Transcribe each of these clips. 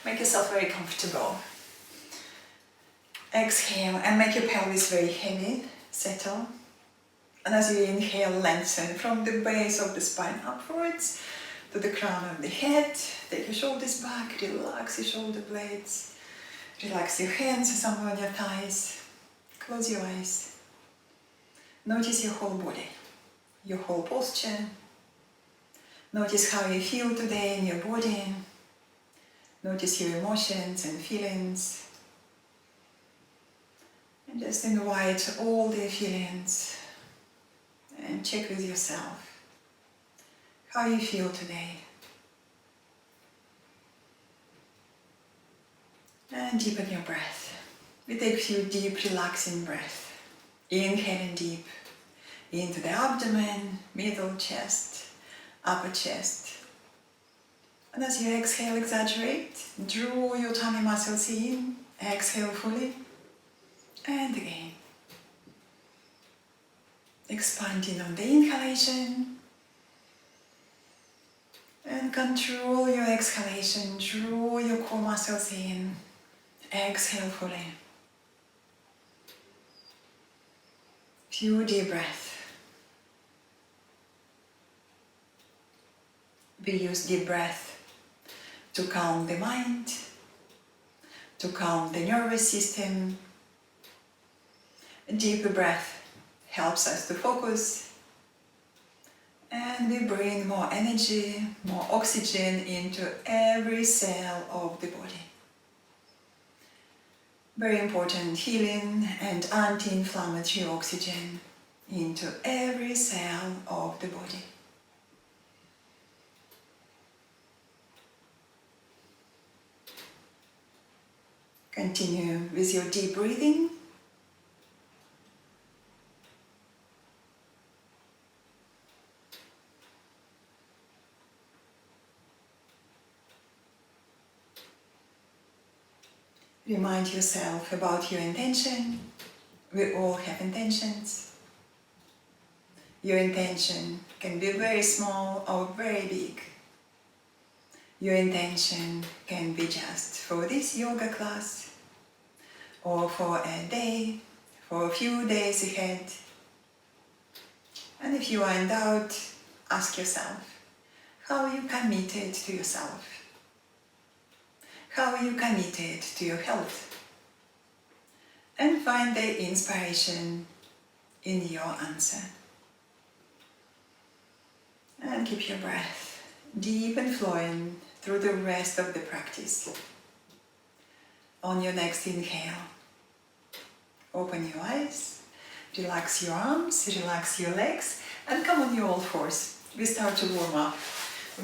Make yourself very comfortable. Exhale and make your pelvis very heavy, settle. And as you inhale, lengthen from the base of the spine upwards to the crown of the head. Take your shoulders back, relax your shoulder blades. Relax your hands somewhere on your thighs. Close your eyes. Notice your whole body, your whole posture. Notice how you feel today in your body. Notice your emotions and feelings. And just invite all the feelings and check with yourself how you feel today. And deepen your breath. We take a few deep, relaxing breaths. Inhaling deep into the abdomen, middle chest, upper chest. And as you exhale, exaggerate. Draw your tummy muscles in. Exhale fully. And again. Expanding on the inhalation. And control your exhalation. Draw your core muscles in. Exhale fully. Few deep breaths. We use deep breath to calm the mind, to calm the nervous system. A deeper breath helps us to focus, and we bring more energy, more oxygen into every cell of the body. Very important, healing and anti-inflammatory oxygen into every cell of the body. Continue with your deep breathing. Remind yourself about your intention. We all have intentions. Your intention can be very small or very big. Your intention can be just for this yoga class, or for a day, for a few days ahead. And if you are in doubt, ask yourself, how are you committed to yourself? How are you committed to your health? And find the inspiration in your answer. And keep your breath deep and flowing through the rest of the practice. On your next inhale, open your eyes, relax your arms, relax your legs, and come on your all fours. We start to warm up.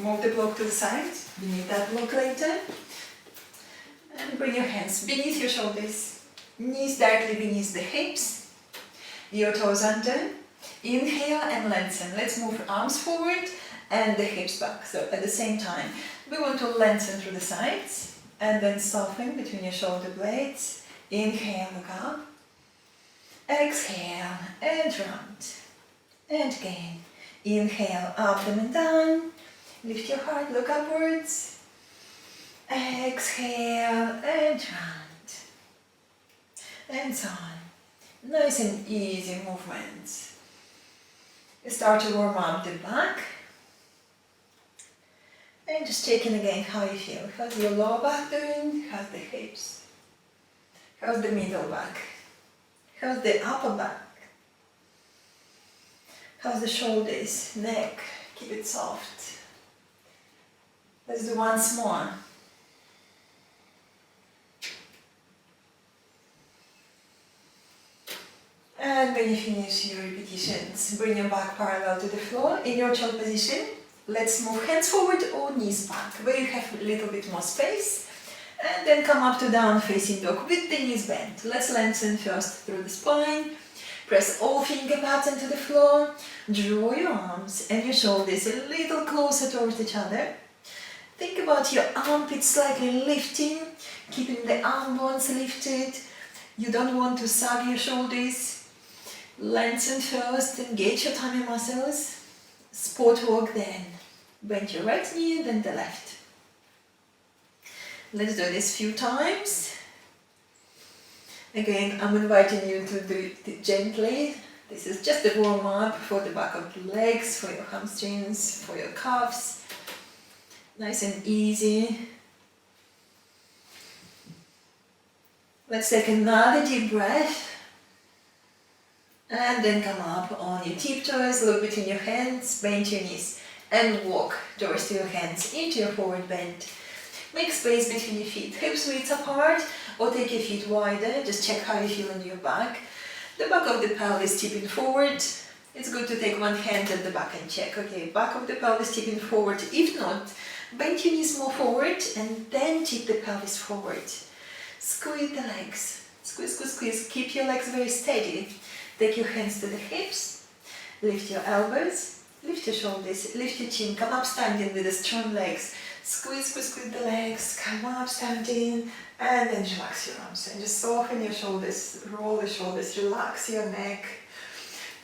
Move the block to the side. We need that block later. And bring your hands beneath your shoulders, knees directly beneath the hips, your toes under. Inhale and lengthen. Let's move arms forward and the hips back. So at the same time, we want to lengthen through the sides and then soften between your shoulder blades. Inhale, look up. Exhale and round. And again. Inhale, abdomen down. Lift your heart, look upwards. Exhale and round. And so on. Nice and easy movements. Start to warm up the back. And just check in again how you feel. How's your lower back doing? How's the hips? How's the middle back? How's the upper back? How's the shoulders, neck? Keep it soft. Let's do once more. And when you finish your repetitions, bring your back parallel to the floor in your neutral position. Let's move hands forward or knees back, where you have a little bit more space. And then come up to down facing dog with the knees bent. Let's lengthen first through the spine. Press all finger pads into the floor. Draw your arms and your shoulders a little closer towards each other. Think about your armpits slightly lifting, keeping the arm bones lifted. You don't want to sag your shoulders. Lengthen first, engage your tummy muscles. Spot walk then. Bend your right knee, then the left. Let's do this a few times. Again, I'm inviting you to do it gently. This is just a warm up for the back of the legs, for your hamstrings, for your calves. Nice and easy. Let's take another deep breath. And then come up on your tiptoes, look between your hands, bend your knees and walk towards your hands into your forward bend. Make space between your feet, hips width apart, or take your feet wider. Just check how you feel in your back. The back of the pelvis tipping forward. It's good to take one hand at the back and check. Okay, back of the pelvis tipping forward. If not, bend your knees more forward and then tip the pelvis forward. Squeeze the legs. Squeeze, squeeze, squeeze. Keep your legs very steady. Take your hands to the hips. Lift your elbows. Lift your shoulders. Lift your chin. Come up standing with the strong legs. Squeeze, squeeze, squeeze the legs. Come up standing. And then relax your arms. And just soften your shoulders. Roll the shoulders. Relax your neck.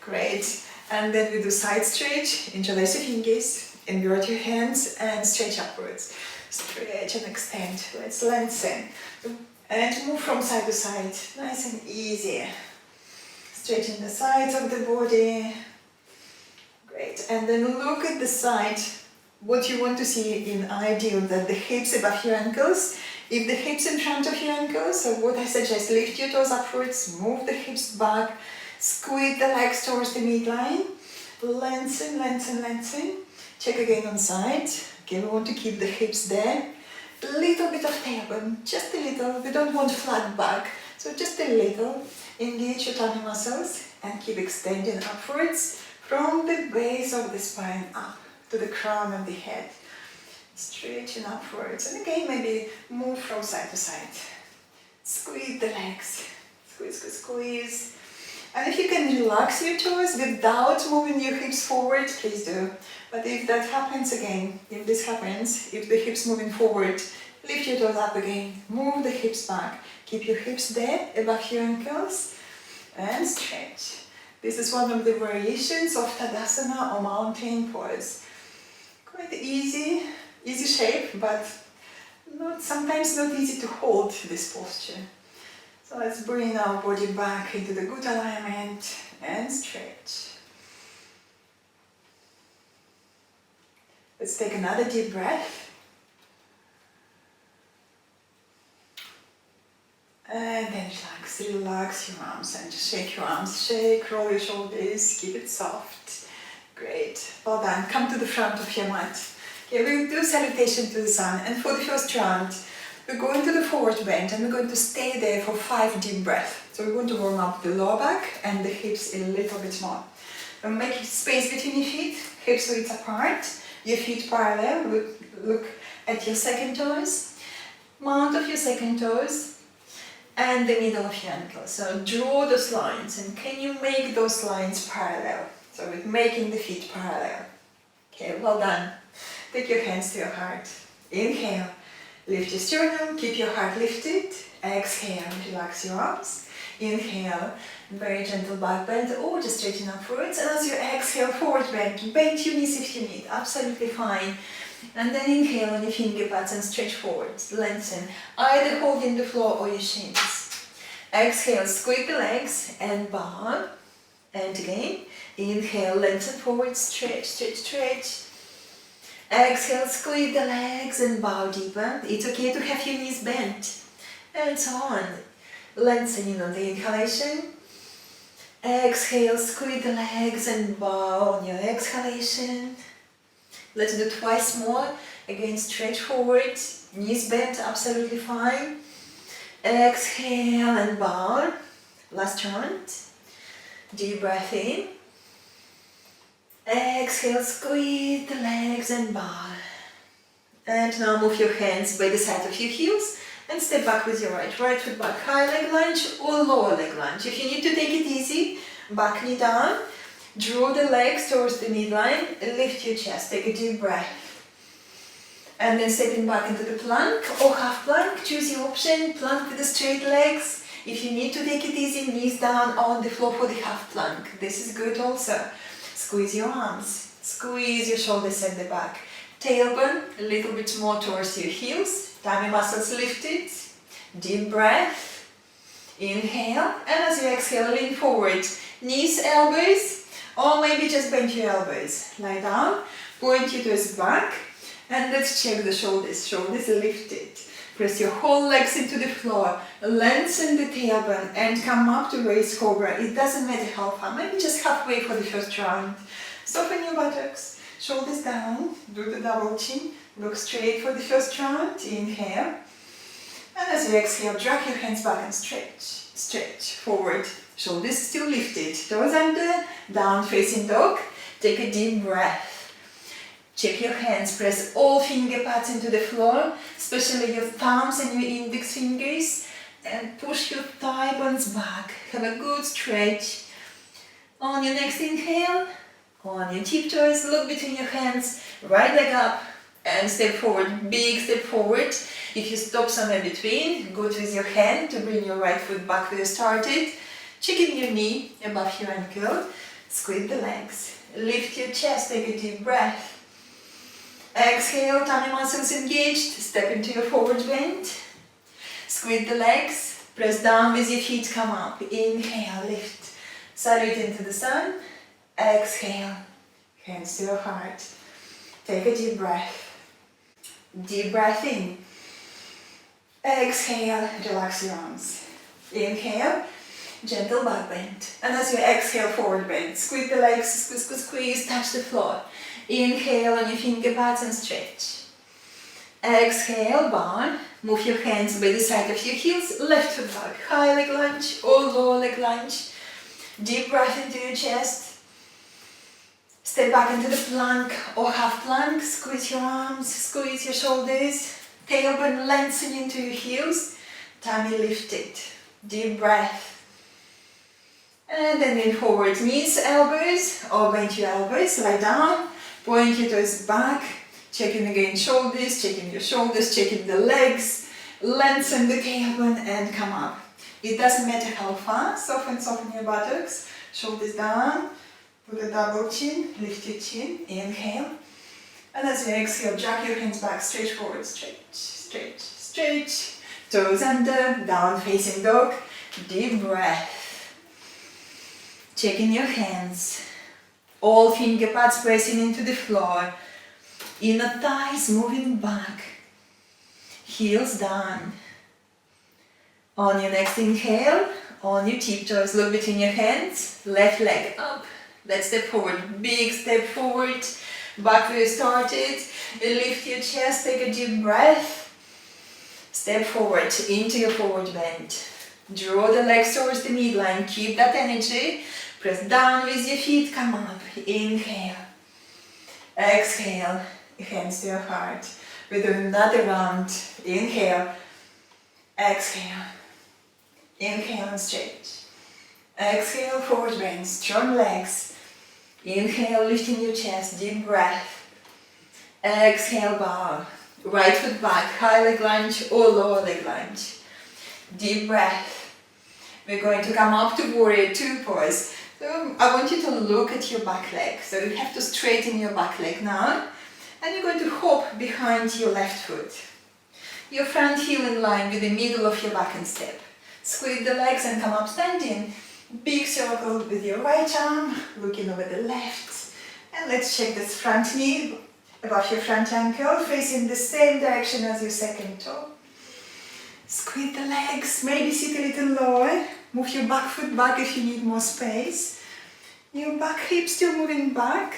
Great. And then we do side stretch. Interlace your fingers. Invert your hands and stretch upwards. Stretch and extend. Let's lengthen. And move from side to side. Nice and easy. Stretching the sides of the body. Great. And then look at the side. What you want to see in ideal, that the hips above your ankles. If the hips in front of your ankles, so what I suggest, lift your toes upwards, move the hips back, squeeze the legs towards the midline. Lengthen, lengthen, lengthen. Check again on side. Okay, we want to keep the hips there. A little bit of tailbone, just a little. We don't want flat back, so just a little. Engage your tummy muscles and keep extending upwards from the base of the spine up to the crown of the head. Stretching upwards. And again, maybe move from side to side. Squeeze the legs. Squeeze, squeeze, squeeze. And if you can relax your toes without moving your hips forward, please do. But if that happens again, if this happens, if the hips moving forward, lift your toes up again, move the hips back, keep your hips there above your ankles, and stretch. This is one of the variations of Tadasana or mountain pose. Quite easy shape, but sometimes not easy to hold this posture. So let's bring our body back into the good alignment and stretch. Let's take another deep breath. And then relax your arms and just shake your arms, shake, roll your shoulders, keep it soft. Great, well done. Come to the front of your mat. Okay, we'll do salutation to the sun, and for the first round, we're going to the forward bend and we're going to stay there for 5 deep breaths. So we're going to warm up the lower back and the hips a little bit more. And make space between your feet, hips width apart. Your feet parallel, look at your second toes, mount of your second toes, and the middle of your ankle. So draw those lines, and can you make those lines parallel? So with making the feet parallel. Okay, well done. Take your hands to your heart. Inhale, lift your sternum, keep your heart lifted. Exhale, relax your arms. Inhale, very gentle back bend or just straighten upwards. And as you exhale, forward bend. Bend your knees if you need, absolutely fine. And then inhale on your finger pads and stretch forwards, lengthen, either holding the floor or your shins. Exhale, squeeze the legs and bow. And again, inhale, lengthen forward, stretch, stretch, stretch. Exhale, squeeze the legs and bow deeper. It's okay to have your knees bent. And so on. Lengthening on the inhalation. Exhale, squeeze the legs and bow on your exhalation. Let's do twice more. Again, stretch forward, knees bent, absolutely fine. Exhale and bow. Last round. Deep breath in. Exhale, squeeze the legs and bow. And now move your hands by the side of your heels and step back with your right foot back. High leg lunge or lower leg lunge. If you need to take it easy, back knee down. Draw the legs towards the midline, lift your chest, take a deep breath. And then stepping back into the plank or half plank, choose your option, plank with the straight legs. If you need to take it easy, knees down on the floor for the half plank. This is good also. Squeeze your arms, squeeze your shoulders at the back. Tailbone a little bit more towards your heels, tummy muscles lifted. Deep breath. Inhale, and as you exhale, lean forward. Knees, elbows, or maybe just bend your elbows. Lie down, point your toes back, and let's check the shoulders. Shoulders lifted. Press your whole legs into the floor. Lengthen the tailbone and come up to raise cobra. It doesn't matter how far, maybe just halfway for the first round. Soften your buttocks, shoulders down, do the double chin. Look straight for the first round. Inhale. And as you exhale, drag your hands back and stretch. Stretch forward. Shoulders still lifted. Toes under. Down facing dog. Take a deep breath. Check your hands. Press all finger pads into the floor, especially your thumbs and your index fingers. And push your thigh bones back. Have a good stretch. On your next inhale, on your tiptoes, look between your hands. Right leg up. And step forward, big step forward. If you stop somewhere between, go with your hand to bring your right foot back where you started. Chicken your knee above your ankle. Squeeze the legs. Lift your chest, take a deep breath. Exhale, tummy muscles engaged. Step into your forward bend. Squeeze the legs. Press down with your feet, come up. Inhale, lift. Salute into the sun. Exhale. Hands to your heart. Take a deep breath. Deep breath in. Exhale, relax your arms. Inhale, gentle back bend. And as you exhale, forward bend. Squeeze the legs, squeeze, squeeze, squeeze, touch the floor. Inhale on your finger pads and stretch. Exhale, bow. Move your hands by the side of your heels, left foot back. High leg lunge or low leg lunge. Deep breath into your chest. Step back into the plank or half plank. Squeeze your arms, squeeze your shoulders. Tailbone lengthen into your heels. Tummy lifted. Deep breath. And then lean forward. Knees, elbows, or bend your elbows. Lie down. Point your toes back. Checking again shoulders, checking your shoulders, checking the legs. Lengthen the tailbone and come up. It doesn't matter how far. Soften your buttocks. Shoulders down. Put a double chin, lift your chin, inhale. And as you exhale, drag your hands back, stretch forward, stretch, stretch, stretch. Toes under, down facing dog. Deep breath. Checking your hands. All finger pads pressing into the floor. Inner thighs moving back. Heels down. On your next inhale, on your tiptoes, look between your hands. Left leg up. Let's step forward, big step forward, back where you started. Lift your chest, take a deep breath. Step forward into your forward bend. Draw the legs towards the midline, keep that energy. Press down with your feet, come up. Inhale. Exhale, hands to your heart. We do another round. Inhale. Exhale. Inhale and stretch. Exhale, forward bend, strong legs. Inhale, lifting your chest, deep breath. Exhale, bow. Right foot back, high leg lunge or lower leg lunge. Deep breath. We're going to come up to warrior two pose. So I want you to look at your back leg. So you have to straighten your back leg now. And you're going to hop behind your left foot. Your front heel in line with the middle of your back and step. Squeeze the legs and come up standing. Big circle with your right arm, looking over the left. And let's check this front knee above your front ankle, facing the same direction as your second toe. Squeeze the legs, maybe sit a little lower. Move your back foot back if you need more space. Your back hip still moving back.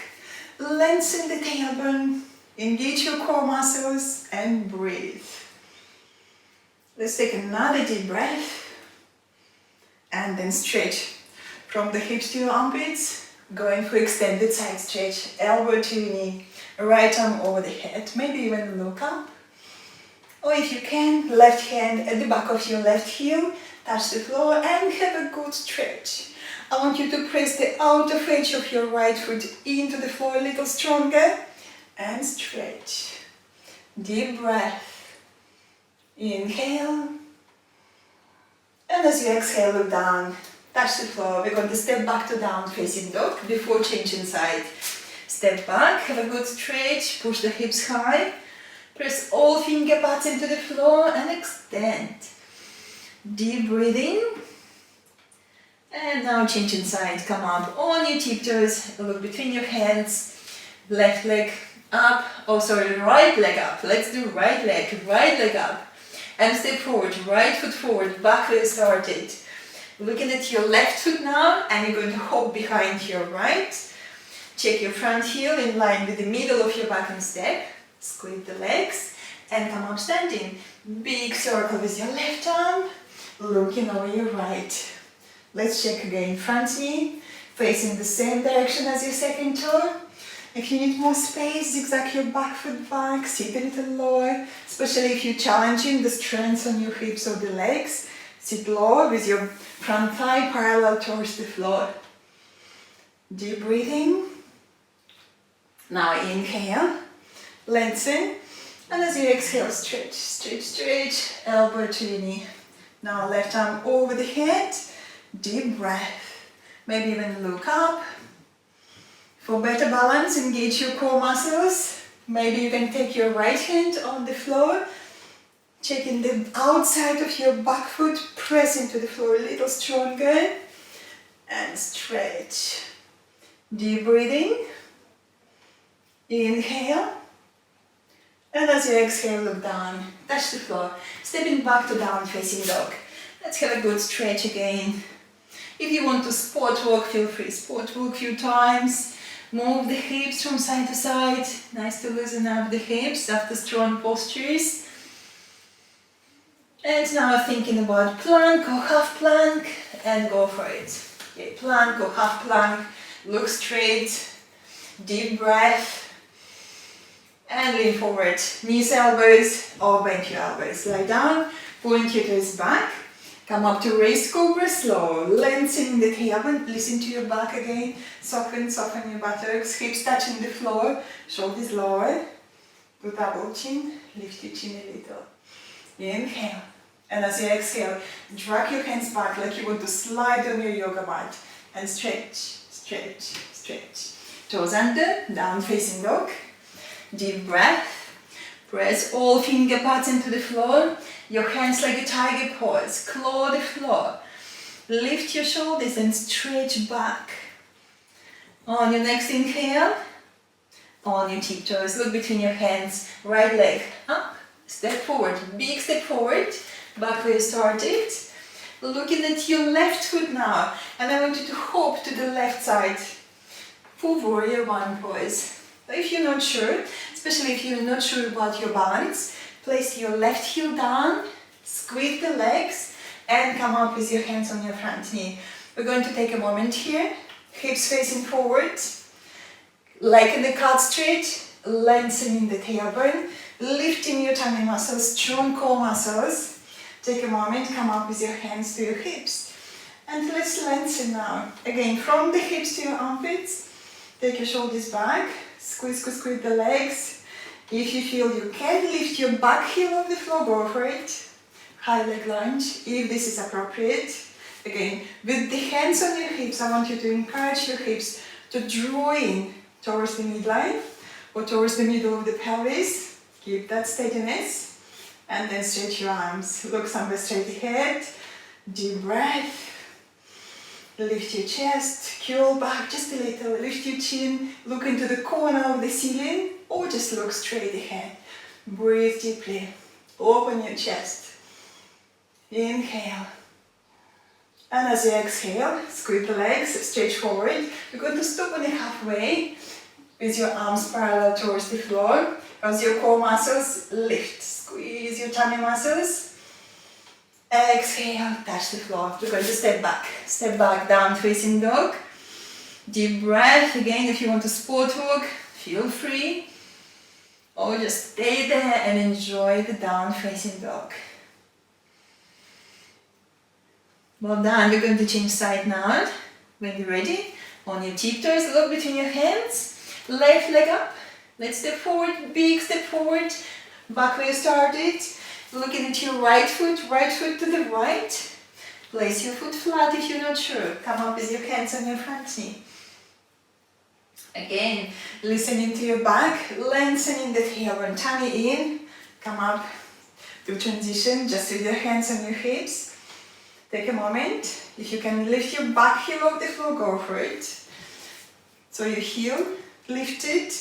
Lengthen the tailbone, engage your core muscles and breathe. Let's take another deep breath. And then stretch from the hips to your armpits, going for extended side stretch, elbow to your knee, right arm over the head, maybe even look up. Or if you can, left hand at the back of your left heel, touch the floor and have a good stretch. I want you to press the outer edge of your right foot into the floor a little stronger and stretch. Deep breath. Inhale. And as you exhale, look down, touch the floor. We're going to step back to down facing dog before changing side. Step back, have a good stretch, push the hips high. Press all finger pads into the floor and extend. Deep breathing. And now change inside, come up on your tiptoes, look between your hands, left leg up, right leg up. Let's do right leg up. And step forward, right foot forward, back where you started. Looking at your left foot now, and you're going to hop behind your right. Check your front heel in line with the middle of your back and step. Squeeze the legs and come up standing. Big circle with your left arm, looking over your right. Let's check again. Front knee facing the same direction as your second toe. If you need more space, zigzag your back foot back, sit a little lower, especially if you're challenging the strength on your hips or the legs. Sit lower with your front thigh parallel towards the floor. Deep breathing. Now inhale, lengthen, and as you exhale, stretch, stretch, stretch, elbow to your knee. Now left arm over the head, deep breath. Maybe even look up. For better balance, engage your core muscles. Maybe you can take your right hand on the floor, checking the outside of your back foot, press into the floor a little stronger, and stretch. Deep breathing. Inhale, and as you exhale, look down, touch the floor, stepping back to down facing dog. Let's have a good stretch again. If you want to spot walk, feel free, spot walk a few times. Move the hips from side to side. Nice to loosen up the hips after strong postures. And now thinking about plank or half plank, and go for it. Okay, plank or half plank, look straight, deep breath. And lean forward, knees, elbows, or bend your elbows. Lie down, point your toes back. Come up to raised cobra, slow, lengthening the tailbone. Listen to your back again. Soften your buttocks, hips touching the floor, shoulders lower. Do double chin, lift your chin a little. Inhale, and as you exhale, drag your hands back like you want to slide on your yoga mat. And stretch, stretch, stretch. Toes under, down facing dog. Deep breath. Press all finger pads into the floor. Your hands like a tiger pose. Claw the floor. Lift your shoulders and stretch back. On your next inhale, on your tiptoes, look between your hands. Right leg up. Step forward. Big step forward. Back where you started. Looking at your left foot now. And I want you to hop to the left side. Full warrior one pose. If you're not sure, especially if you're not sure about your balance, place your left heel down, squeeze the legs, and come up with your hands on your front knee. We're going to take a moment here, hips facing forward, leg in the cat straight, lengthening the tailbone, lifting your tummy muscles, strong core muscles. Take a moment, come up with your hands to your hips. And let's lengthen now. Again, from the hips to your armpits, take your shoulders back. Squeeze, squeeze, squeeze the legs. If you feel you can, lift your back heel off the floor, go for it. High leg lunge, if this is appropriate. Again, with the hands on your hips, I want you to encourage your hips to draw in towards the midline or towards the middle of the pelvis. Keep that steadiness. And then stretch your arms. Look somewhere straight ahead. Deep breath. Lift your chest, curl back just a little, lift your chin, look into the corner of the ceiling, or just look straight ahead. Breathe deeply, open your chest. Inhale. And as you exhale, squeeze the legs, stretch forward. You're going to stop on the halfway with your arms parallel towards the floor. As your core muscles lift, squeeze your tummy muscles. Exhale, touch the floor. We're going to step back, down facing dog. Deep breath. Again, if you want to sport walk, feel free. Or just stay there and enjoy the down facing dog. Well done. We're going to change side now. When you're ready, on your tiptoes, look between your hands. Left leg up. Let's step forward, big step forward. Back where you started. Looking at your right foot to the right. Place your foot flat if you're not sure. Come up with your hands on your front knee. Again, listening to your back, lengthening the tailbone, tummy in, come up to transition just with your hands on your hips. Take a moment. If you can lift your back heel off the floor, go for it. So your heel lifted,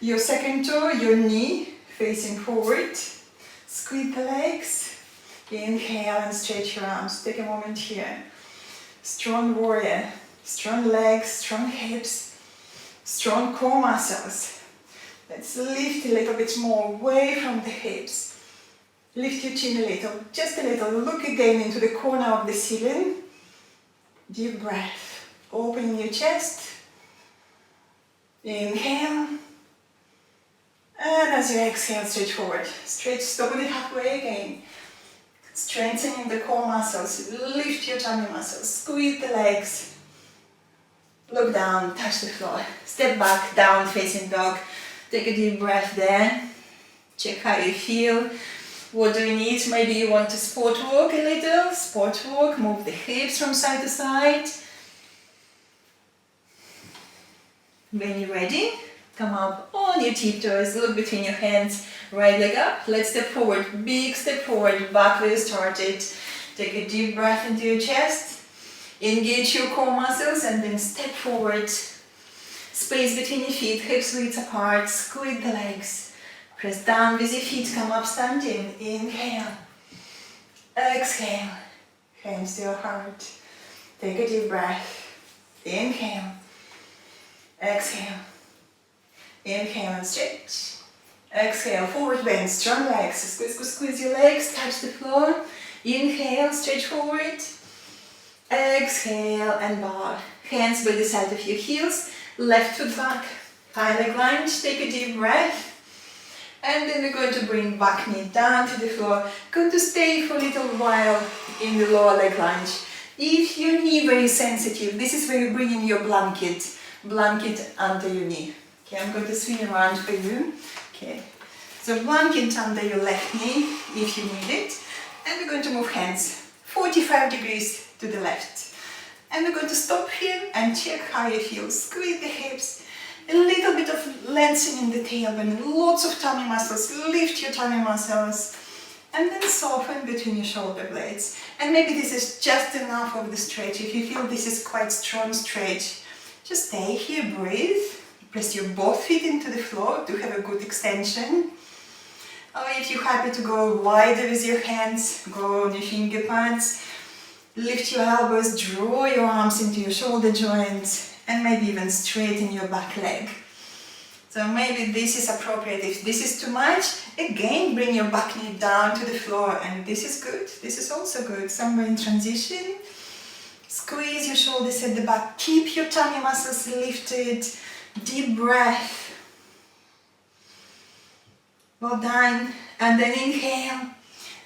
your second toe, your knee facing forward. Squeeze the legs. Inhale and stretch your arms. Take a moment here. Strong warrior. Strong legs, strong hips, strong core muscles. Let's lift a little bit more away from the hips. Lift your chin a little, just a little. Look again into the corner of the ceiling. Deep breath. Open your chest. Inhale. And as you exhale, stretch forward. Stretch, stop it halfway again. Strengthening the core muscles. Lift your tummy muscles. Squeeze the legs. Look down, touch the floor. Step back, down facing dog. Take a deep breath there. Check how you feel. What do you need? Maybe you want to sport walk a little. Sport walk, move the hips from side to side. When you're ready, come up on your tiptoes. Look between your hands. Right leg up. Let's step forward. Big step forward. Back where you started. Take a deep breath into your chest. Engage your core muscles and then step forward. Space between your feet, hips width apart, squeeze the legs. Press down with your feet, come up standing. Inhale. Exhale. Hands to your heart. Take a deep breath. Inhale. Exhale. Inhale and stretch. Exhale, forward bend, strong legs. Squeeze, squeeze, squeeze your legs, touch the floor. Inhale, stretch forward. Exhale and bow. Hands by the side of your heels. Left foot back. High leg lunge. Take a deep breath. And then we're going to bring back knee down to the floor. Going to stay for a little while in the lower leg lunge. If your knee very sensitive, this is where you bring in your blanket under your knee. Okay, I'm going to swing around for you. Okay, so blanket under your left knee if you need it. And we're going to move hands 45 degrees to the left. And we're going to stop here and check how you feel. Squeeze the hips, a little bit of lengthening the tailbone, lots of tummy muscles. Lift your tummy muscles and then soften between your shoulder blades. And maybe this is just enough of the stretch. If you feel this is quite strong stretch, just stay here, breathe. Press your both feet into the floor to have a good extension. Or if you're happy to go wider with your hands, go on your finger pads. Lift your elbows, draw your arms into your shoulder joints, and maybe even straighten your back leg. So maybe this is appropriate. If this is too much, again bring your back knee down to the floor, and this is good. This is also good. Somewhere in transition. Squeeze your shoulders at the back. Keep your tummy muscles lifted. Deep breath. Well done. And then inhale.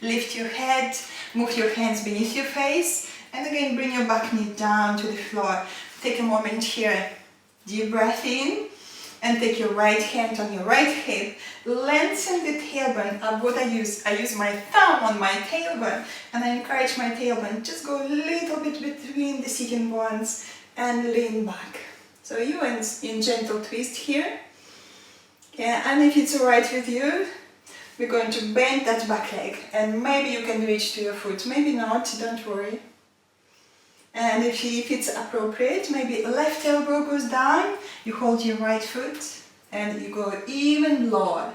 Lift your head. Move your hands beneath your face. And again, bring your back knee down to the floor. Take a moment here. Deep breath in. And take your right hand on your right hip. Lengthen the tailbone. What I use my thumb on my tailbone. And I encourage my tailbone. Just go a little bit between the sitting bones and lean back. So you in gentle twist here. Yeah, and if it's alright with you, we're going to bend that back leg. And maybe you can reach to your foot. Maybe not, don't worry. And if it's appropriate, maybe left elbow goes down, you hold your right foot and you go even lower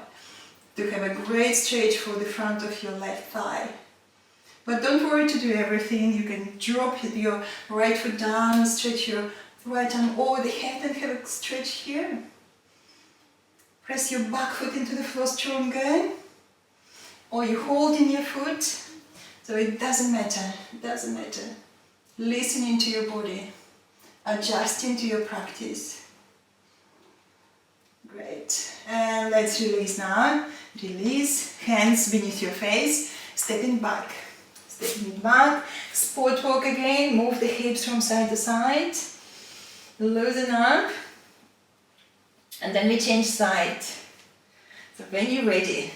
to have a great stretch for the front of your left thigh. But don't worry to do everything. You can drop your right foot down, stretch your right arm over the head and have a stretch here. Press your back foot into the floor stronger. Or you hold in your foot. So it doesn't matter, it doesn't matter. Listening to your body, adjusting to your practice. Great. And let's release now. Release, hands beneath your face, stepping back. Stepping back, sport walk again, move the hips from side to side. Loosen up. And then we change side. So when you're ready,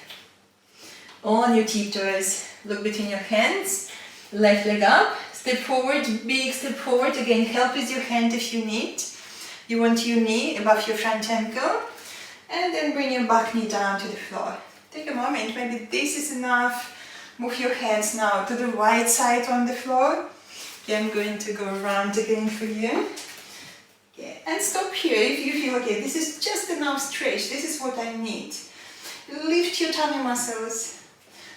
on your tiptoes, look between your hands, left leg up. Step forward, big step forward. Again, help with your hand if you need. You want your knee above your front ankle, and then bring your back knee down to the floor. Take a moment, maybe this is enough. Move your hands now to the right side on the floor. Okay, I'm going to go around again for you. Okay, and stop here if you feel, okay, this is just enough stretch, this is what I need. Lift your tummy muscles,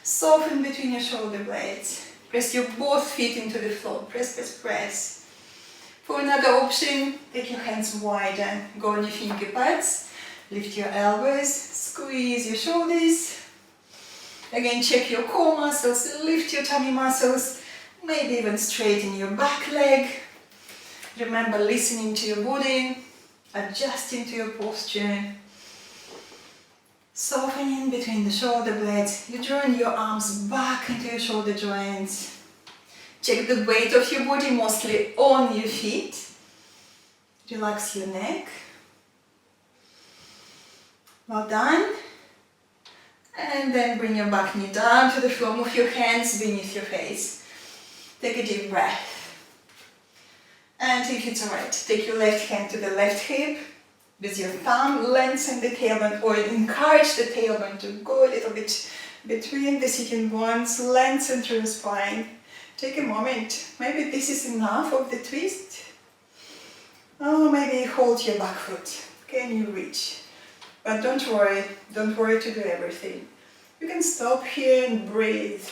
soften between your shoulder blades. Press your both feet into the floor, press, press, press. For another option, take your hands wider, go on your finger pads, lift your elbows, squeeze your shoulders. Again, check your core muscles, lift your tummy muscles, maybe even straighten your back leg. Remember listening to your body, adjusting to your posture. Softening between the shoulder blades. You drawing your arms back into your shoulder joints. Check the weight of your body mostly on your feet. Relax your neck. Well done. And then bring your back knee down to the floor. Move your hands beneath your face. Take a deep breath. And if it's alright, take your left hand to the left hip. With your thumb, lengthen the tailbone or encourage the tailbone to go a little bit between the sitting bones, lengthen through the spine. Take a moment. Maybe this is enough of the twist. Oh, maybe hold your back foot. Can you reach? But don't worry to do everything. You can stop here and breathe.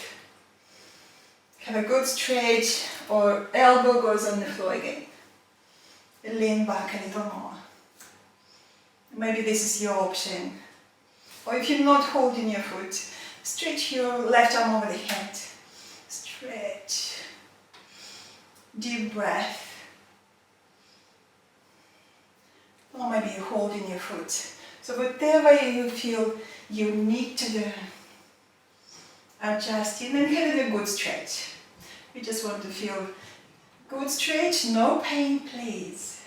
Have a good stretch, or elbow goes on the floor again. Lean back a little more. Maybe this is your option. Or if you're not holding your foot, stretch your left arm over the head. Stretch. Deep breath. Or maybe you're holding your foot. So whatever you feel you need to do, adjusting and having a good stretch. We just want to feel good stretch, no pain, please.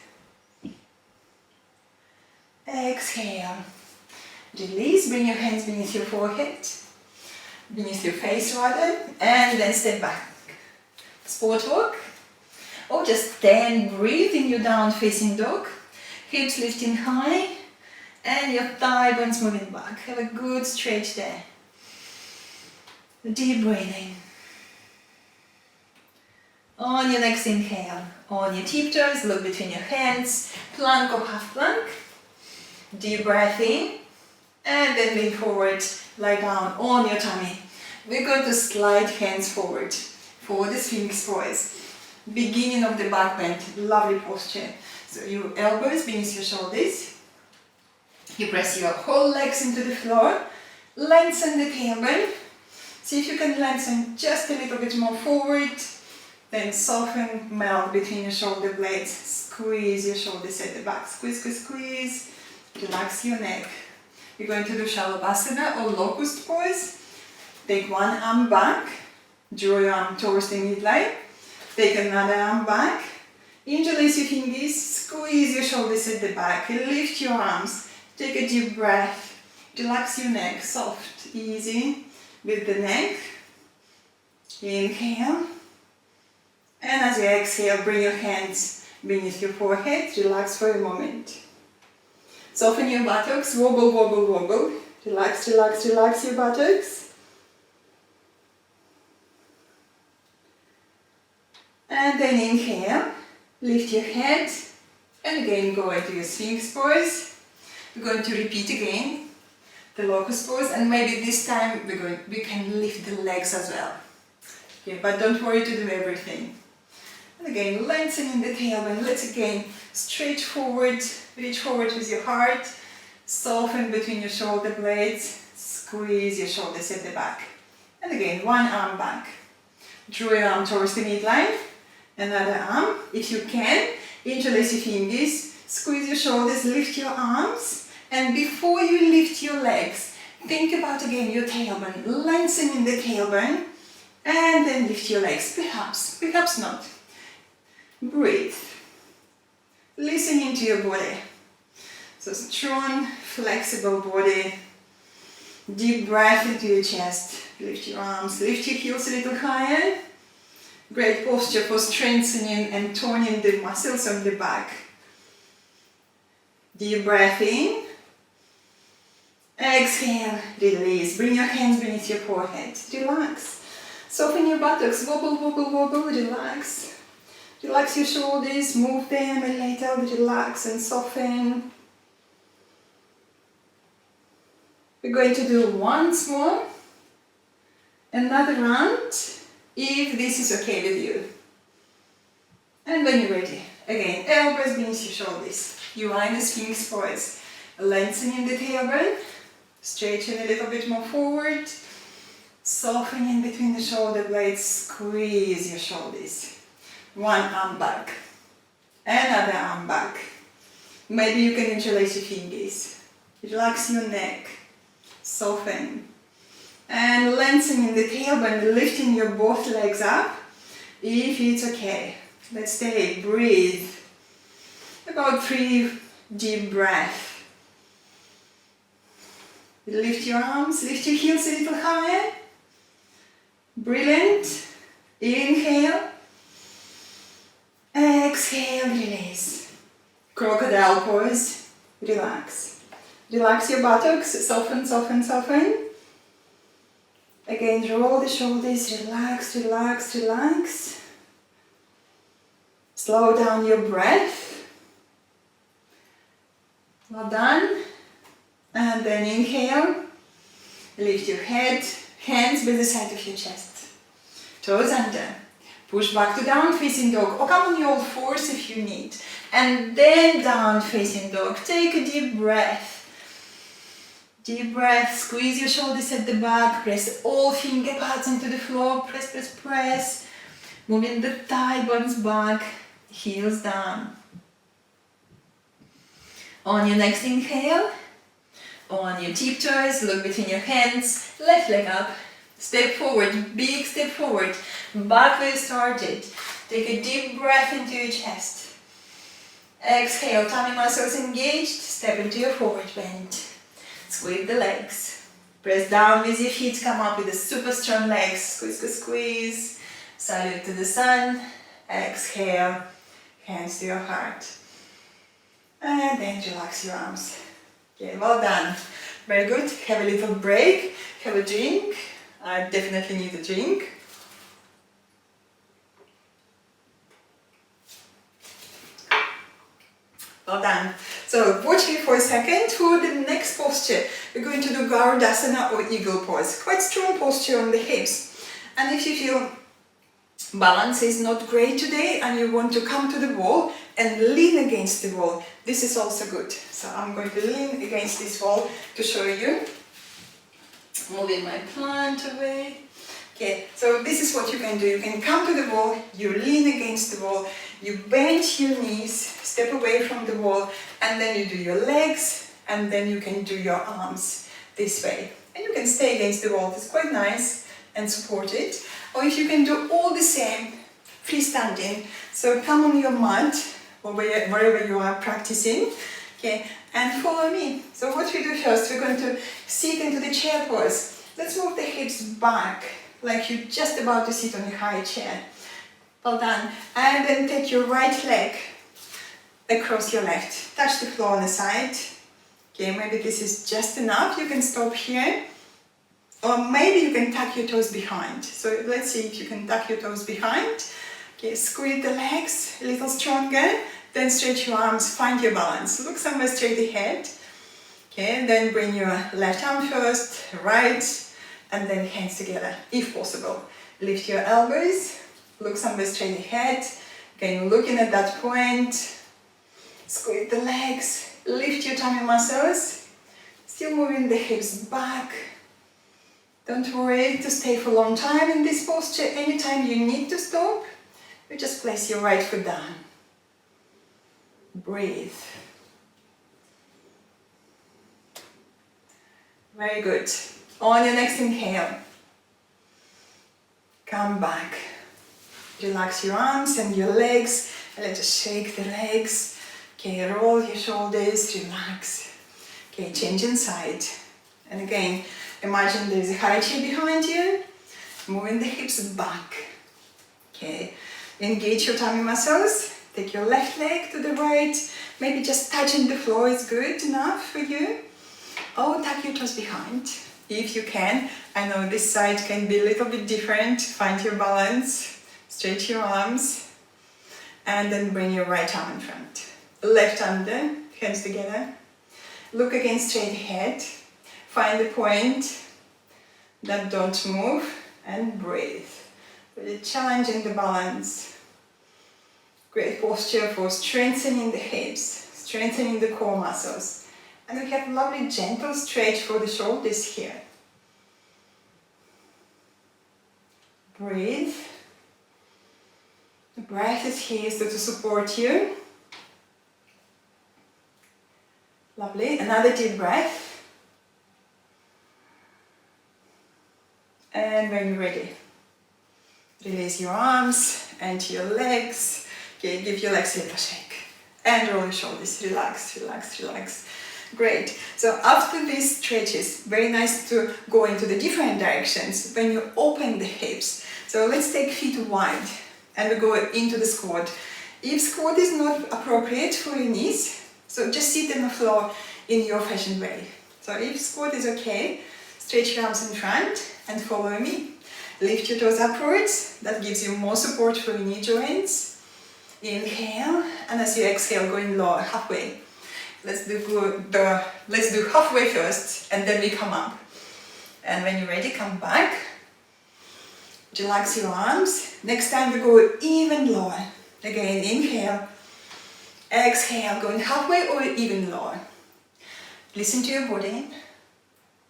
Exhale. Release, bring your hands beneath your forehead, beneath your face rather, and then step back. Sport walk. Or just stand, breathe in your down facing dog. Hips lifting high, and your thigh bones moving back. Have a good stretch there. Deep breathing. On your next inhale, on your tiptoes, look between your hands, plank or half plank. Deep breath in, and then lean forward, lie down on your tummy. We're going to slide hands forward for the Sphinx Pose. Beginning of the back bend, lovely posture. So your elbows beneath your shoulders. You press your whole legs into the floor, lengthen the tailbone. See if you can lengthen just a little bit more forward. Then soften, melt between your shoulder blades. Squeeze your shoulders at the back. Squeeze, squeeze, squeeze. Relax your neck. You're going to do Shalabhasana or Locust pose. Take one arm back. Draw your arm towards the midline. Take another arm back. Interlace your fingers. Squeeze your shoulders at the back. Lift your arms. Take a deep breath. Relax your neck. Soft, easy with the neck. Inhale. And as you exhale, bring your hands beneath your forehead. Relax for a moment. Soften your buttocks. Wobble, wobble, wobble. Relax, relax, relax your buttocks. And then inhale. Lift your head. And again go into your Sphinx Pose. We're going to repeat again the Locust pose, and maybe this time we can lift the legs as well. Okay, but don't worry to do everything. And again, lengthening the tailbone. Let's again stretch forward, reach forward with your heart, soften between your shoulder blades, squeeze your shoulders at the back. And again, one arm back. Draw your arm towards the midline, another arm. If you can, interlace your fingers, squeeze your shoulders, lift your arms, and before you lift your legs, think about again your tailbone, lengthening the tailbone, and then lift your legs, perhaps, perhaps not. Breathe. Listen into your body. So strong, flexible body. Deep breath into your chest. Lift your arms, lift your heels a little higher. Great posture for strengthening and toning the muscles on the back. Deep breath in. Exhale, release. Bring your hands beneath your forehead. Relax. Soften your buttocks. Wobble, wobble, wobble. Relax. Relax your shoulders. Move them a little. Relax and soften. We're going to do once more. Another round, if this is okay with you. And when you're ready, again, elbows beneath your shoulders. You are in the Sphinx Pose. Lengthening the tailbone, stretching a little bit more forward, softening between the shoulder blades, squeeze your shoulders. One arm back, another arm back. Maybe you can interlace your fingers. Relax your neck, soften. And lengthening the tailbone, lifting your both legs up, if it's okay. Let's stay, breathe. About 3 deep breaths. Lift your arms, lift your heels a little higher. Brilliant. Inhale. Exhale, release. Crocodile pose. Relax. Relax your buttocks, soften, soften, soften. Again, roll the shoulders, relax, relax, relax. Slow down your breath. Well done. And then inhale. Lift your head, hands by the side of your chest. Toes under. Push back to down facing dog, or come on your all fours if you need. And then down facing dog. Take a deep breath. Deep breath, squeeze your shoulders at the back, press all finger pads into the floor, press, press, press. Moving the thigh bones back, heels down. On your next inhale, on your tiptoes, look between your hands, left leg up, step forward, big step forward, back where you started. Take a deep breath into your chest. Exhale, tummy muscles engaged, step into your forward bend. Squeeze the legs. Press down with your feet, come up with a super strong legs. Squeeze, squeeze, squeeze. Salute to the sun. Exhale, hands to your heart. And then relax your arms. Okay, well done. Very good. Have a little break. Have a drink. I definitely need a drink. Well done. So watch me for a second. For the next posture, we're going to do Garudasana or Eagle Pose. Quite strong posture on the hips. And if you feel balance is not great today and you want to come to the wall and lean against the wall, this is also good. So I'm going to lean against this wall to show you. Moving my plant away. Okay, so this is what you can do. You can come to the wall, you lean against the wall, you bend your knees, step away from the wall, and then you do your legs, and then you can do your arms this way. And you can stay against the wall, it's quite nice and supported. Or if you can do all the same, freestanding. So come on your mat, or wherever you are practicing, okay, and follow me. So what we do first, we're going to sit into the chair pose. Let's move the hips back, like you're just about to sit on a high chair. Well done. And then take your right leg across your left. Touch the floor on the side. Okay, maybe this is just enough. You can stop here. Or maybe you can tuck your toes behind. So let's see if you can tuck your toes behind. Okay, squeeze the legs a little stronger. Then stretch your arms, find your balance. Look somewhere straight ahead. Okay, and then bring your left arm first, right, and then hands together, if possible. Lift your elbows, look somewhere straight ahead. Again, looking at that point. Squeeze the legs, lift your tummy muscles. Still moving the hips back. Don't worry to stay for a long time in this posture. Anytime you need to stop, you just place your right foot down. Breathe. Very good. On your next inhale, come back. Relax your arms and your legs. Let's just shake the legs. Okay, roll your shoulders, relax. Okay, change inside. And again, imagine there's a high chair behind you. Moving the hips back. Okay, engage your tummy muscles. Take your left leg to the right. Maybe just touching the floor is good enough for you. Or tuck your toes behind, if you can. I know this side can be a little bit different. Find your balance. Stretch your arms. And then bring your right arm in front. Left under, hands together. Look again straight ahead. Find the point that don't move and breathe. Really challenging the balance. Great posture for strengthening the hips, strengthening the core muscles. And we have lovely gentle stretch for the shoulders here. Breathe. The breath is here so to support you. Lovely. Another deep breath. And when you're ready, release your arms and your legs. Okay, give your legs a little shake. And roll your shoulders. Relax, relax, relax. Great. So after these stretches, very nice to go into the different directions when you open the hips. So let's take feet wide and we go into the squat. If squat is not appropriate for your knees, so just sit on the floor in your fashion way. So if squat is okay, stretch your arms in front and follow me. Lift your toes upwards. That gives you more support for your knee joints. Inhale, and as you exhale, going lower, halfway. Let's do halfway first, and then we come up. And when you're ready, come back. Relax your arms. Next time we go even lower. Again, inhale. Exhale, going halfway or even lower. Listen to your body.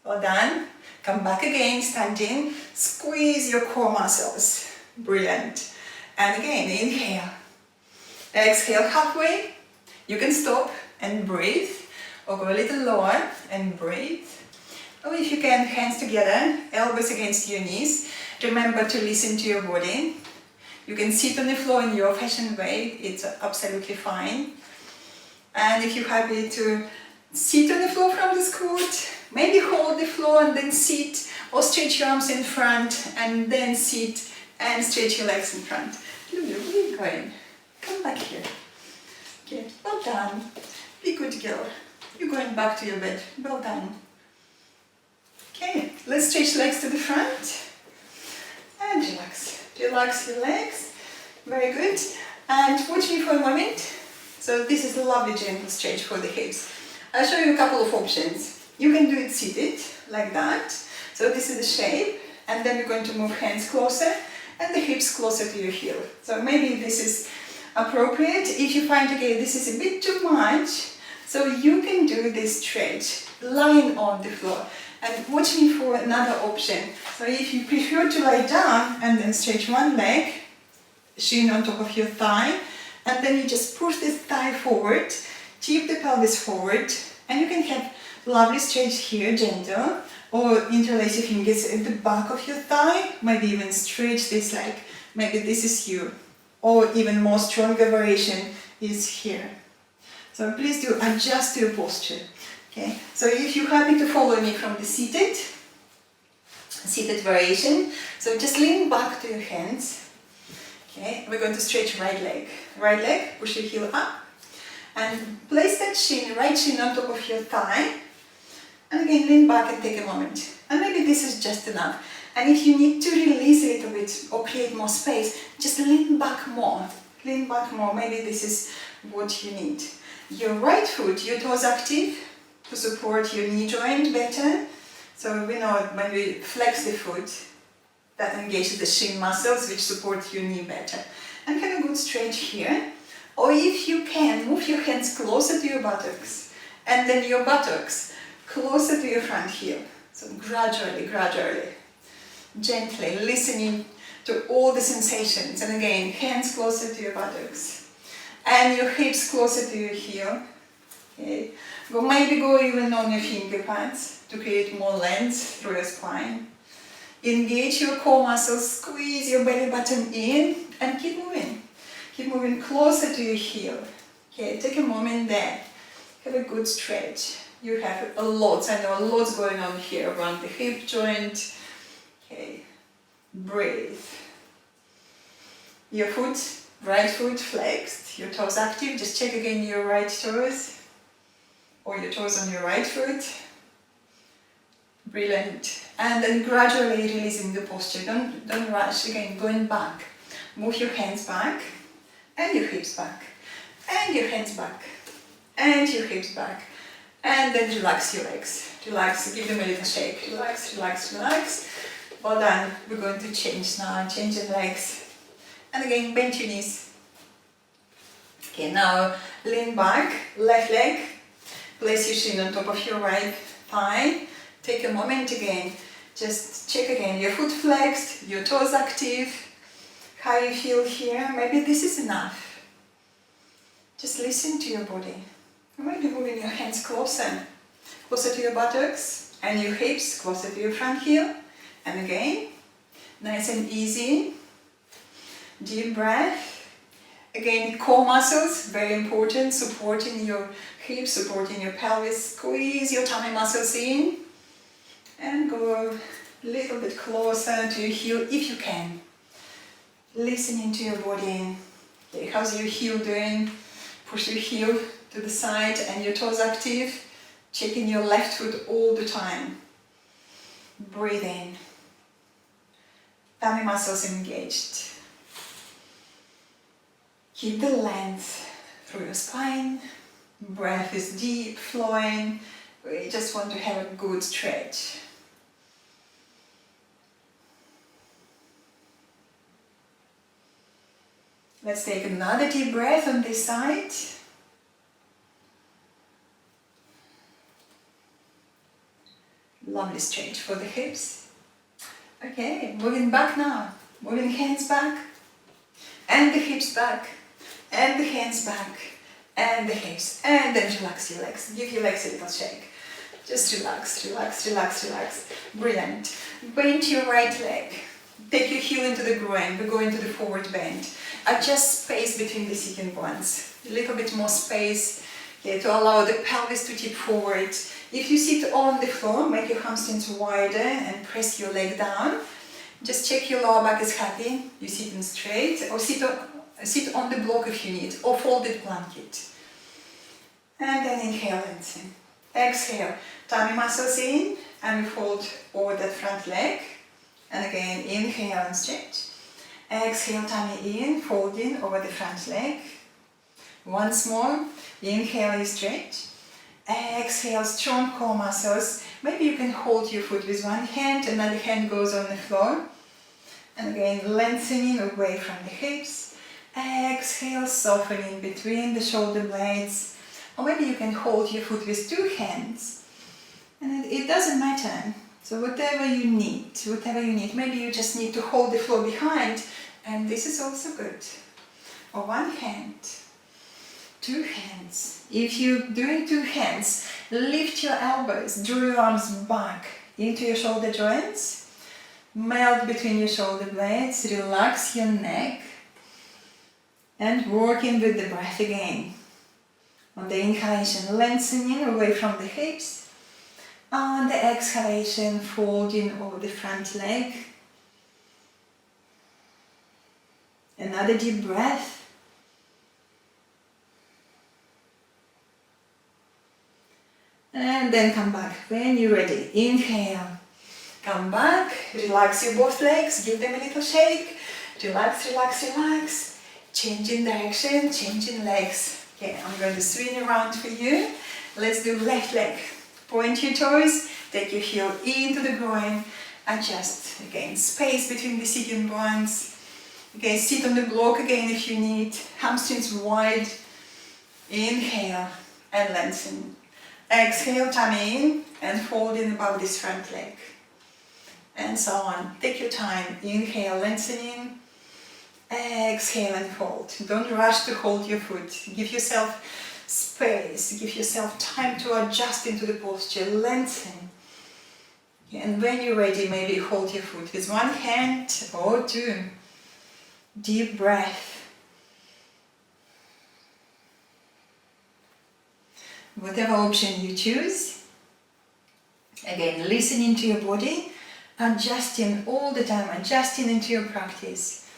Well done. Come back again, standing. Squeeze your core muscles. Brilliant. And again, inhale. Exhale halfway. You can stop and breathe. Or go a little lower and breathe. Or if you can, hands together, elbows against your knees. Remember to listen to your body. You can sit on the floor in your fashion way. It's absolutely fine. And if you're happy to sit on the floor from the squat, maybe hold the floor and then sit, or stretch your arms in front and then sit and stretch your legs in front. Lulu, where are you going? Come back here. Okay, well done. Be good girl. You're going back to your bed. Well done. Okay, let's stretch legs to the front and relax. Relax your legs. Very good. And watch me for a moment. So this is a lovely gentle stretch for the hips. I'll show you a couple of options. You can do it seated, like that. So this is the shape. And then you're going to move hands closer and the hips closer to your heel. So maybe this is appropriate. If you find, okay, this is a bit too much, so you can do this stretch lying on the floor. And watch me for another option. So if you prefer to lie down and then stretch one leg, shin on top of your thigh, and then you just push this thigh forward, tip the pelvis forward, and you can have lovely stretch here, gentle, or interlace your fingers at the back of your thigh, maybe even stretch this leg. Maybe this is you, or even more stronger variation is here. So please do adjust your posture. Okay, so if you're happy to follow me from the seated variation, so just lean back to your hands. Okay, we're going to stretch right leg. Right leg, push your heel up, and place that shin, right shin on top of your thigh. And again, lean back and take a moment. And maybe this is just enough. And if you need to release a little bit or create more space, just lean back more. Lean back more. Maybe this is what you need. Your right foot, your toes active to support your knee joint better. So we know when we flex the foot, that engages the shin muscles which support your knee better. And have a good stretch here. Or if you can, move your hands closer to your buttocks. And then your buttocks closer to your front heel. So gradually, gradually, gently listening to all the sensations. And again, hands closer to your buttocks. And your hips closer to your heel. Okay. Maybe go even on your finger pads to create more length through your spine. Engage your core muscles, squeeze your belly button in, and keep moving. Keep moving closer to your heel. Okay, take a moment there. Have a good stretch. You have a lot, I know, lots going on here around the hip joint. Okay, breathe. Your foot Right foot flexed, your toes active. Just check again your right toes or your toes on your right foot. Brilliant. And then gradually releasing the posture. Don't rush. Again, going back. Move your hands back and your hips back and your hands back and your hips back. And then relax your legs. Relax, give them a little shake. Relax, relax, relax. Well done. We're going to change now. Change the legs. And again, bend your knees. Okay, now lean back, left leg. Place your shin on top of your right thigh. Take a moment again. Just check again. Your foot flexed, your toes active. How you feel here? Maybe this is enough. Just listen to your body. Maybe moving your hands closer to your buttocks and your hips, closer to your front heel. And again, nice and easy. Deep breath. Again, core muscles, very important, supporting your hips, supporting your pelvis. Squeeze your tummy muscles in and go a little bit closer to your heel if you can. Listening to your body. Okay, how's your heel doing? Push your heel to the side and your toes active. Checking your left foot all the time. Breathe in. Tummy muscles engaged. Keep the length through your spine. Breath is deep, flowing. We just want to have a good stretch. Let's take another deep breath on this side. Lovely stretch for the hips. Okay, moving back now. Moving hands back. And the hips back. And the hands back. And the hips. And then relax your legs. Give your legs a little shake. Just relax, relax, relax, relax. Brilliant. Bend your right leg. Take your heel into the groin. We go into the forward bend. Adjust space between the sitting bones. A little bit more space, okay, to allow the pelvis to tip forward. If you sit on the floor, make your hamstrings wider and press your leg down. Just check your lower back is happy. You sit in straight, or sit on the block if you need, or folded blanket. And then inhale, lengthen. Exhale, tummy muscles in, and we fold over that front leg. And again, inhale and stretch. Exhale, tummy in, folding over the front leg. Once more, inhale, you stretch. Exhale, strong core muscles. Maybe you can hold your foot with one hand, another hand goes on the floor. And again, lengthening away from the hips. Exhale, softening between the shoulder blades. Or maybe you can hold your foot with two hands. And it doesn't matter. So whatever you need. Maybe you just need to hold the floor behind, and this is also good. Or one hand, two hands. If you're doing two hands, lift your elbows, draw your arms back into your shoulder joints, melt between your shoulder blades, relax your neck, and working with the breath again. On the inhalation, lengthening away from the hips. On the exhalation, folding over the front leg. Another deep breath. And then come back when you're ready. Inhale. Come back. Relax your both legs. Give them a little shake. Relax, relax, relax. Changing direction, changing legs. Okay, I'm going to swing around for you. Let's do left leg. Point your toes, take your heel into the groin, adjust again, space between the sitting bones. Okay, sit on the block again if you need, hamstrings wide. Inhale and lengthen. Exhale, tummy in and fold in above this front leg. And so on. Take your time. Inhale, lengthening. Exhale and fold. Don't rush to hold your foot. Give yourself space, give yourself time to adjust into the posture, lengthen. And when you're ready, maybe hold your foot with one hand or two. Deep breath. Whatever option you choose. Again, listening to your body, adjusting all the time, adjusting into your practice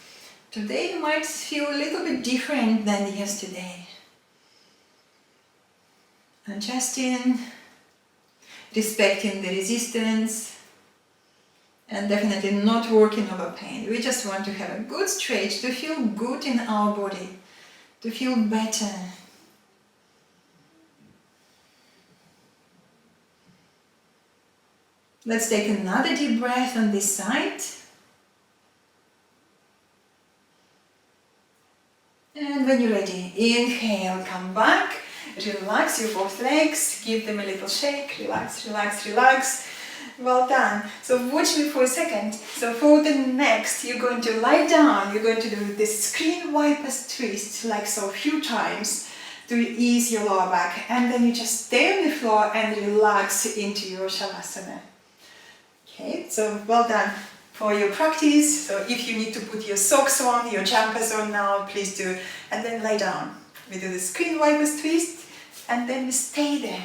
Today might feel a little bit different than yesterday. Adjusting, respecting the resistance, and definitely not working over pain. We just want to have a good stretch, to feel good in our body, to feel better. Let's take another deep breath on this side. And when you're ready, inhale, come back, relax your both legs, give them a little shake, relax, relax, relax. Well done. So watch me for a second. So for the next, you're going to lie down, you're going to do this screen wipers twist like so a few times to ease your lower back, and then you just stay on the floor and relax into your Shavasana. Okay, so well done for your practice. So if you need to put your socks on, your jumpers on now, please do. And then lie down. We do the screen wipers twist and then we stay there.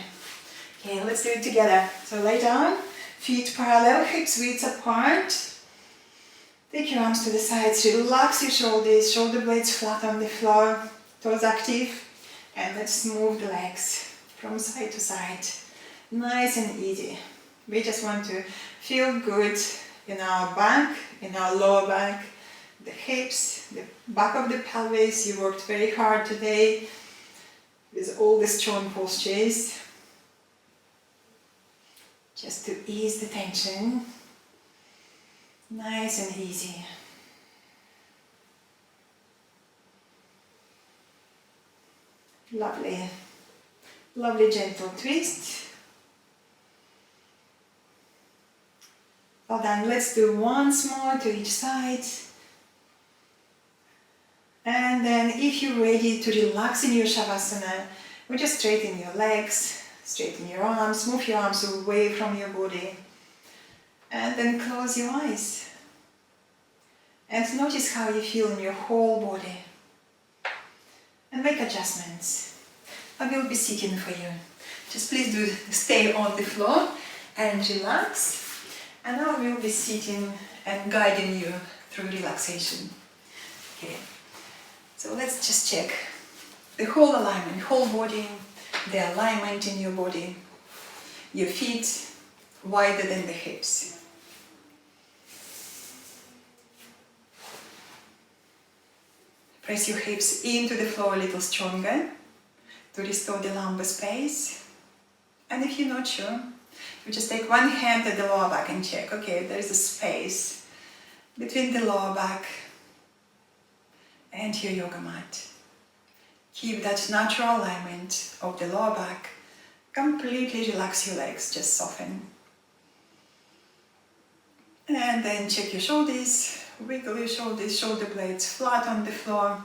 Okay, let's do it together. So lie down, feet parallel, hips width apart. Take your arms to the sides, relax your shoulders, shoulder blades flat on the floor, toes active. And let's move the legs from side to side. Nice and easy. We just want to feel good in our back, in our lower back, the hips, the back of the pelvis. You worked very hard today with all the strong postures. Just to ease the tension. Nice and easy. Lovely, lovely gentle twist. Well done. Let's do once more to each side. And then if you're ready to relax in your Shavasana, we just straighten your legs, straighten your arms, move your arms away from your body. And then close your eyes. And notice how you feel in your whole body. And make adjustments. I will be sitting for you. Just please do stay on the floor and relax. And I will be sitting and guiding you through relaxation. Okay. So let's just check the whole alignment, whole body, the alignment in your body. Your feet wider than the hips. Press your hips into the floor a little stronger to restore the lumbar space. And if you're not sure, you just take one hand at the lower back and check, okay, there's a space between the lower back and your yoga mat. Keep that natural alignment of the lower back. Completely relax your legs, just soften. And then check your shoulders, wiggle your shoulders, shoulder blades flat on the floor.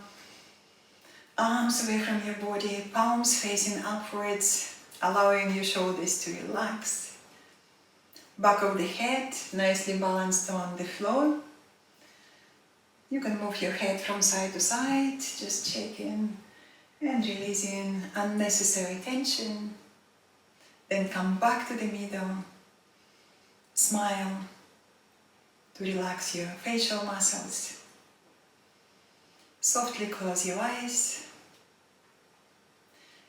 Arms away from your body, palms facing upwards, allowing your shoulders to relax. Back of the head, nicely balanced on the floor. You can move your head from side to side, just checking and releasing unnecessary tension. Then come back to the middle. Smile to relax your facial muscles. Softly close your eyes.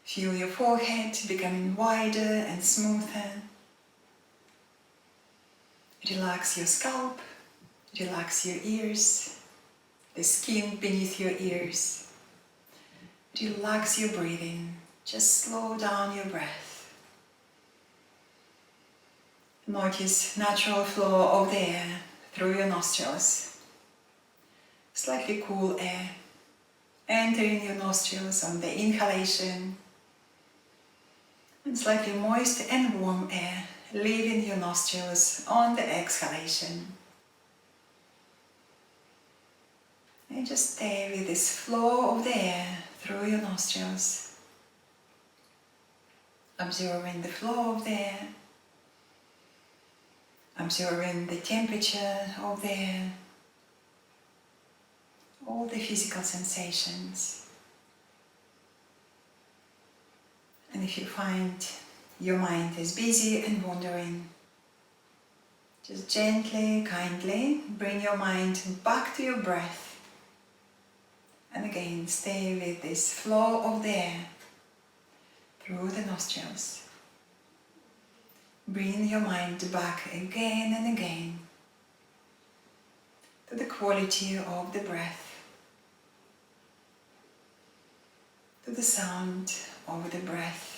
Feel your forehead becoming wider and smoother. Relax your scalp, relax your ears, the skin beneath your ears. Relax your breathing, just slow down your breath. Notice natural flow of the air through your nostrils. Slightly cool air entering your nostrils on the inhalation, and slightly moist and warm air leaving your nostrils on the exhalation. And just stay with this flow of the air through your nostrils. Observing the flow of the air. Observing the temperature of the air. All the physical sensations. And if you find your mind is busy and wandering, just gently, kindly bring your mind back to your breath. And again, stay with this flow of the air through the nostrils. Bring your mind back again and again to the quality of the breath, to the sound of the breath.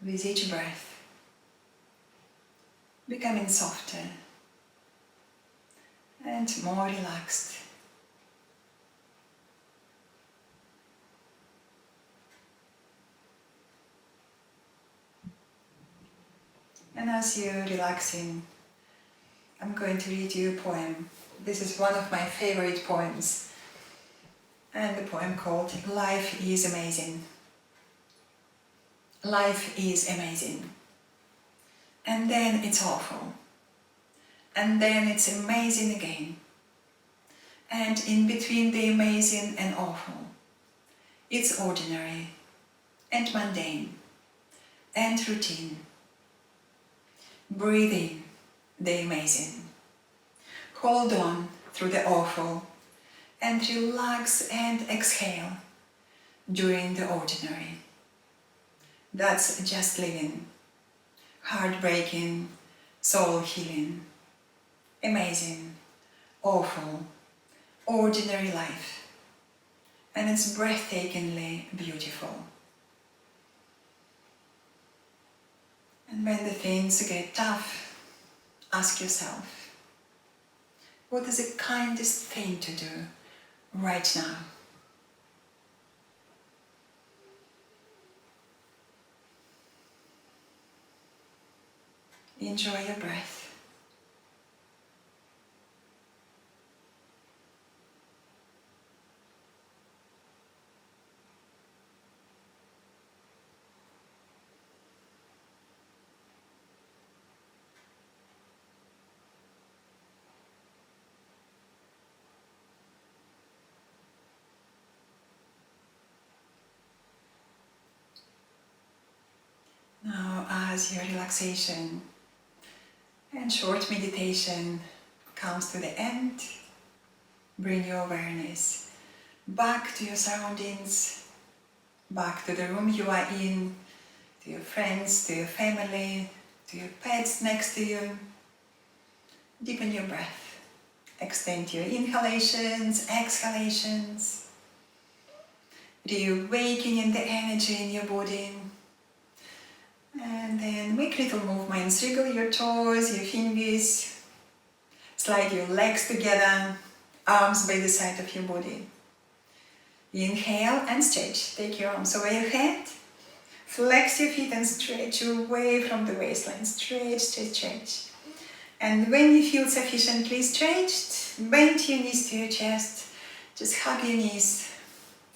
With each breath, becoming softer and more relaxed. And as you're relaxing, I'm going to read you a poem. This is one of my favorite poems, and the poem called Life is Amazing. Life is amazing. And then it's awful. And then it's amazing again. And in between the amazing and awful, it's ordinary and mundane and routine. Breathe in the amazing. Hold on through the awful and relax and exhale during the ordinary. That's just living. Heartbreaking, soul healing. Amazing, awful, ordinary life. And it's breathtakingly beautiful. And when the things get tough, ask yourself, what is the kindest thing to do right now? Enjoy your breath. Now, as your relaxation and short meditation comes to the end, bring your awareness back to your surroundings, back to the room you are in, to your friends, to your family, to your pets next to you. Deepen your breath. Extend your inhalations, exhalations. Reawakening the energy in your body. And then make little movements. Wriggle your toes, your fingers. Slide your legs together, arms by the side of your body. Inhale and stretch. Take your arms over your head. Flex your feet and stretch away from the waistline. Stretch, stretch, stretch. And when you feel sufficiently stretched, bend your knees to your chest. Just hug your knees.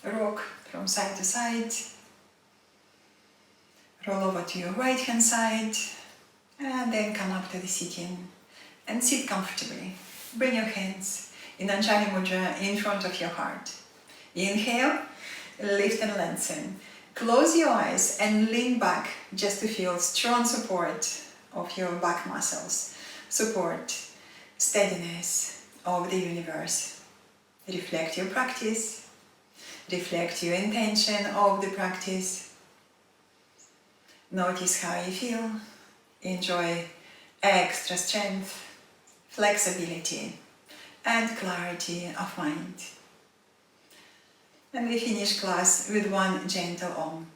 Rock from side to side. Roll over to your right hand side. And then come up to the sitting. And sit comfortably. Bring your hands in Anjali Mudra in front of your heart. Inhale, lift and lengthen. Close your eyes and lean back just to feel strong support of your back muscles. Support, steadiness of the universe. Reflect your practice. Reflect your intention of the practice. Notice how you feel. Enjoy extra strength, flexibility, and clarity of mind. And we finish class with one gentle Om.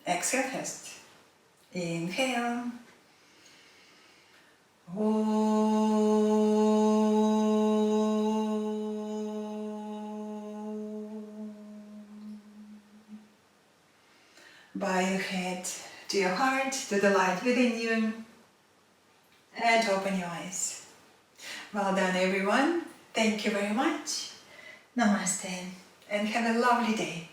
Exhale first. Inhale. Bow your head to your heart, to the light within you, and open your eyes. Well done, everyone. Thank you very much. Namaste, and have a lovely day.